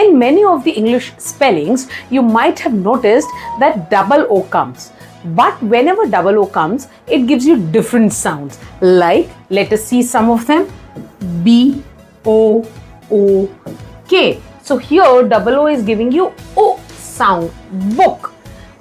in many of the English spellings, you might have noticed that double O comes. But whenever double O comes, it gives you different sounds. Like, let us see some of them. B-O-O-K. So here double O is giving you O sound, book.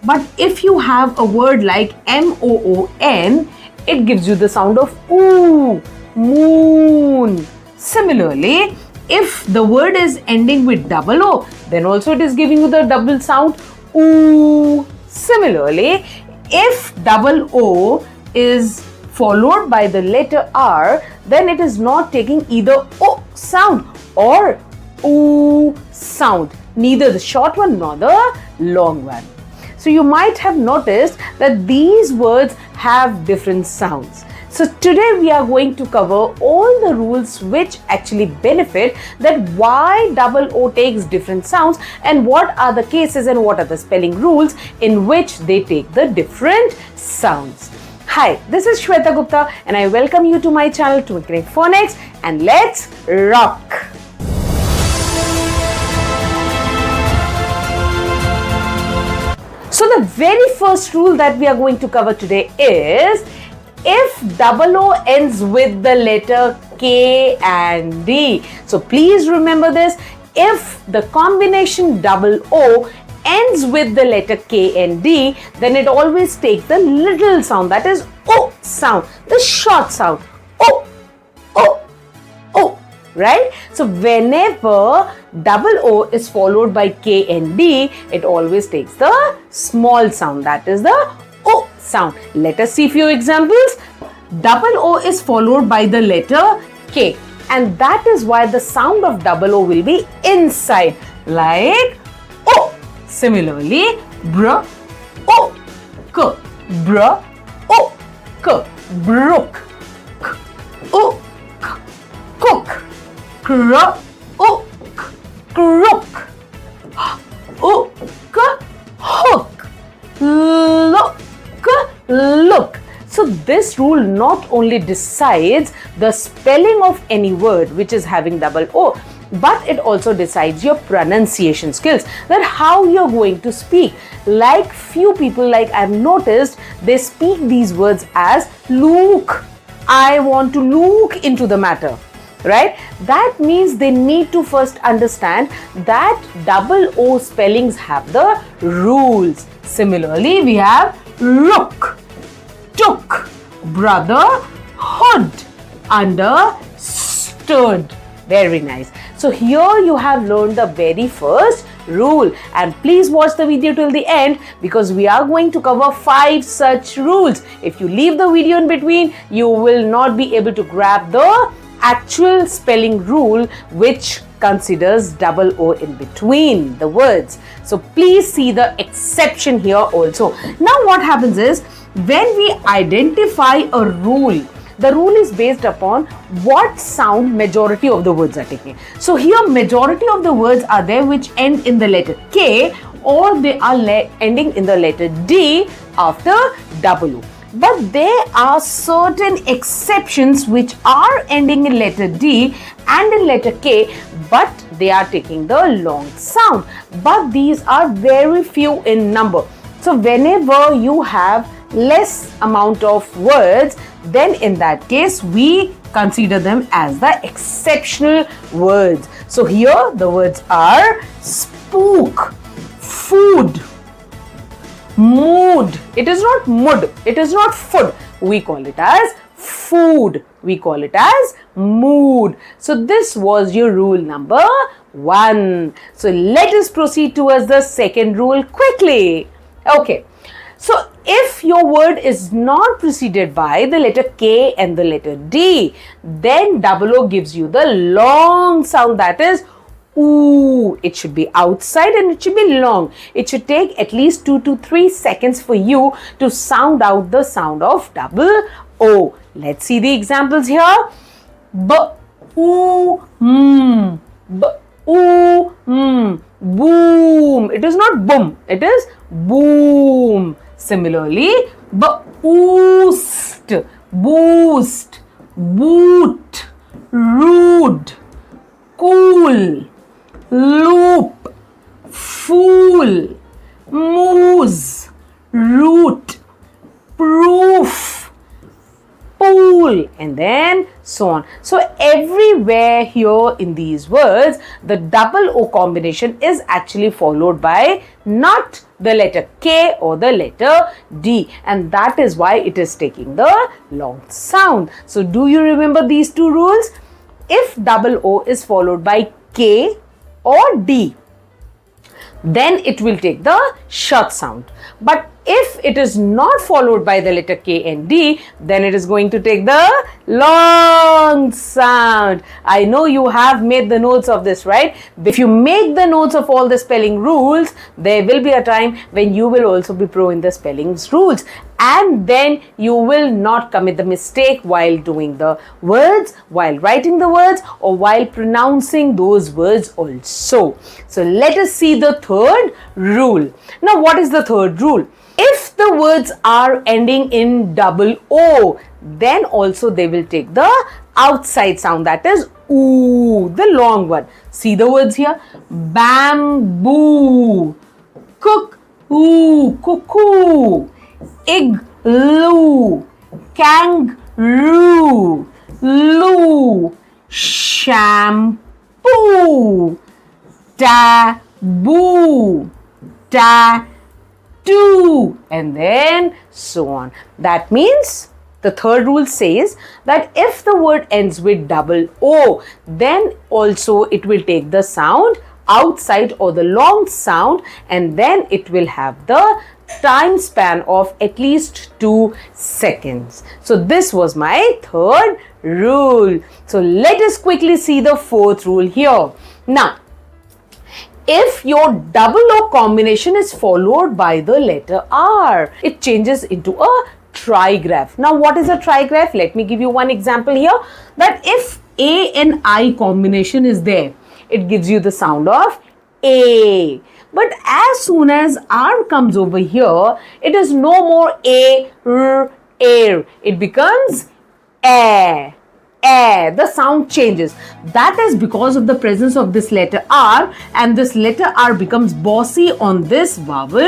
But if you have a word like M-O-O-N, it gives you the sound of oo, moon. Similarly, if the word is ending with double O, then also it is giving you the double sound oo. Similarly, if double O is followed by the letter R, then it is not taking either O sound or oo sound, neither the short one nor the long one. So you might have noticed that these words have different sounds. So today we are going to cover all the rules which actually benefit that why double O takes different sounds and what are the cases and what are the spelling rules in which they take the different sounds. Hi, this is Shweta Gupta and I welcome you to my channel Twinkling Phonics, and let's rock! So the very first rule that we are going to cover today is if double O ends with the letter K and D. So please remember this, if the combination double O ends with the letter K and D, then it always takes the little sound, that is O sound, the short sound, O, O, O, right? So whenever double O is followed by K and D, it always takes the small sound, that is the O sound. Let us see few examples. Double O is followed by the letter K, and that is why the sound of double O will be inside, like O. Similarly, br, O, k, br, O, k, brook, k, O, k, cook, kr, O, k, crook, O, k, hook, look, look. So this rule not only decides the spelling of any word which is having double O, but it also decides your pronunciation skills, that how you're going to speak. Like few people, like I've noticed, they speak these words as look. I want to look into the matter, right? That means they need to first understand that double O spellings have the rules. Similarly, we have rook, took, brother, hood, understood. Very nice. So here you have learned the very first rule, and please watch the video till the end because we are going to cover 5 such rules. If you leave the video in between, you will not be able to grab the actual spelling rule which considers double O in between the words. So please see the exception here also. Now what happens is, when we identify a rule, the rule is based upon what sound majority of the words are taking. So here majority of the words are there which end in the letter K, or they are ending in the letter D after double O. But there are certain exceptions which are ending in letter D and in letter K, but they are taking the long sound. But these are very few in number. So whenever you have less amount of words, then in that case we consider them as the exceptional words. So here the words are spook, food, mood. It is not mood, it is not food. We call it as food. We call it as mood. So this was your rule number 1. So let us proceed towards the second rule quickly. Okay. So if your word is not preceded by the letter K and the letter D, then double O gives you the long sound, that is ooh. It should be outside and it should be long. It should take at least 2 to 3 seconds for you to sound out the sound of double O. Let's see the examples here. B, oo, b, oo, boom. It is not boom, it is boom. Similarly, boost, boost, boot, rude, cool, loop, fool, moose, root, proof, pool, and then so on. So everywhere here in these words, the double O combination is actually followed by not the letter K or the letter D, and that is why it is taking the long sound. So do you remember these two rules? If double O is followed by K or D, then it will take the short sound. But if it is not followed by the letter K and D, then it is going to take the long sound. I know you have made the notes of this, right? If you make the notes of all the spelling rules, there will be a time when you will also be pro in the spellings rules. And then you will not commit the mistake while doing the words, while writing the words, or while pronouncing those words also. So let us see the third rule. Now, what is the third rule? If the words are ending in double O, then also they will take the outside sound, that is OO, the long one. See the words here? Bamboo, cuckoo, igloo, kangaroo, loo, shampoo, taboo, tatoo, and then so on. That means the third rule says that if the word ends with double O, then also it will take the sound outside or the long sound, and then it will have the time span of at least 2 seconds. So this was my third rule. So let us quickly see the fourth rule here. Now, if your double O combination is followed by the letter R, it changes into a trigraph. Now, what is a trigraph? Let me give you one example here. That if A and I combination is there, it gives you the sound of A. But as soon as R comes over here, it is no more A, R, air. It becomes air. Air. The sound changes. That is because of the presence of this letter R, and this letter R becomes bossy on this vowel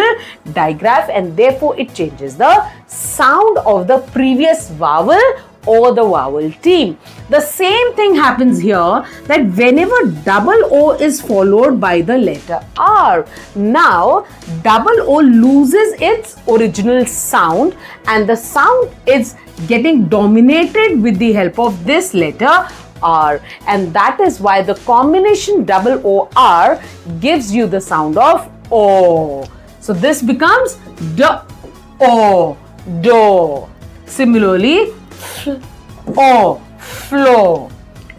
digraph, and therefore it changes the sound of the previous vowel or the vowel team. The same thing happens here, that whenever double O is followed by the letter R, now double O loses its original sound, and the sound is getting dominated with the help of this letter R, and that is why the combination double O R gives you the sound of O. So this becomes D-O, do. Similarly, O, flow,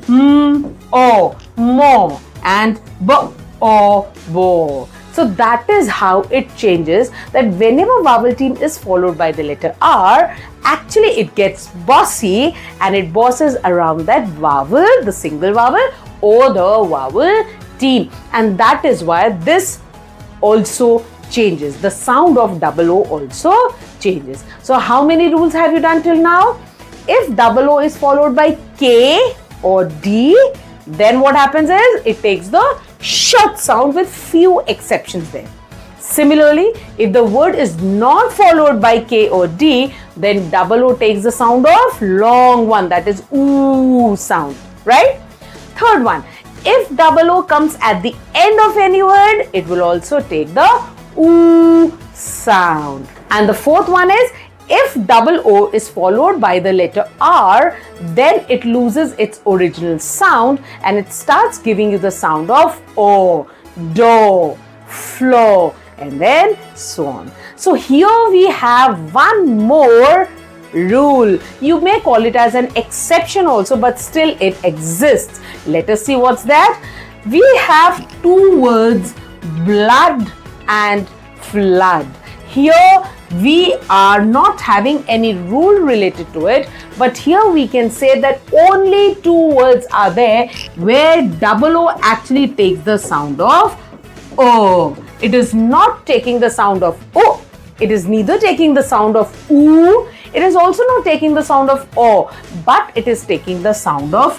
O, mo, and B-O, bo. So that is how it changes, that whenever vowel team is followed by the letter R, actually it gets bossy and it bosses around that vowel, the single vowel or the vowel team. And that is why this also changes. The sound of double O also changes. So how many rules have you done till now? If double O is followed by K or D, then what happens is it takes the short sound with few exceptions there. Similarly, if the word is not followed by K or D, then double O takes the sound of long one, that is OO sound, right? Third one, if double O comes at the end of any word, it will also take the OO sound. And the fourth one is, if double O is followed by the letter R, then it loses its original sound and it starts giving you the sound of O, do, flow, and then so on. So here we have one more rule. You may call it as an exception also, but still it exists. Let us see what's that. We have two words, blood and flood. Here we are not having any rule related to it, but here we can say that only two words are there where double O actually takes the sound of O. It is not taking the sound of O. It is neither taking the sound of OO. It is also not taking the sound of O, but it is taking the sound of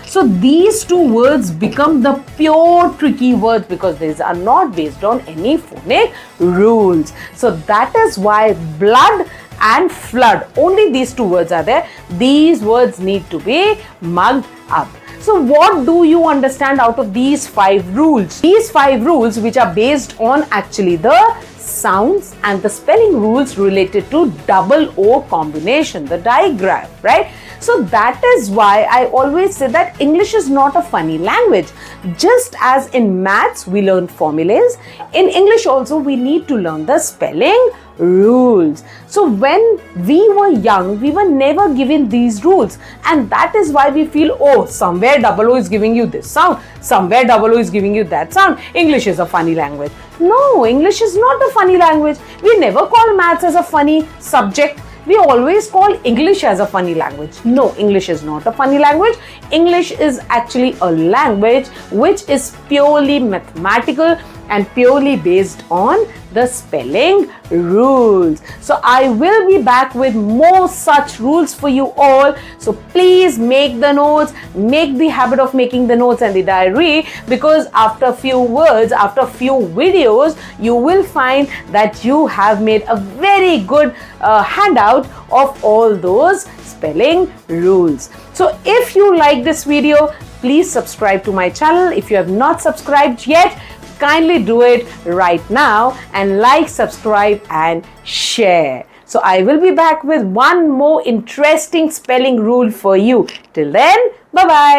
So these two words become the pure tricky words because these are not based on any phonic rules. So that is why blood and flood, only these two words are there. These words need to be mugged up. So what do you understand out of these 5 rules? These 5 rules, which are based on actually the sounds and the spelling rules related to double O combination, the digraph, right? So that is why I always say that English is not a funny language. Just as in maths we learn formulas, in English also we need to learn the spelling rules. So when we were young, we were never given these rules, and that is why we feel, oh, somewhere double O is giving you this sound, somewhere double O is giving you that sound. English is a funny language. No, English is not a funny language. We never call maths as a funny subject. We always call English as a funny language. No, English is not a funny language. English is actually a language which is purely mathematical and purely based on the spelling rules. So I will be back with more such rules for you all. So please make the notes, make the habit of making the notes and the diary, because after a few words, after a few videos, you will find that you have made a very good handout of all those spelling rules. So if you like this video, please subscribe to my channel. If you have not subscribed yet, kindly do it right now and like, subscribe and share. So I will be back with one more interesting spelling rule for you. Till then, bye-bye.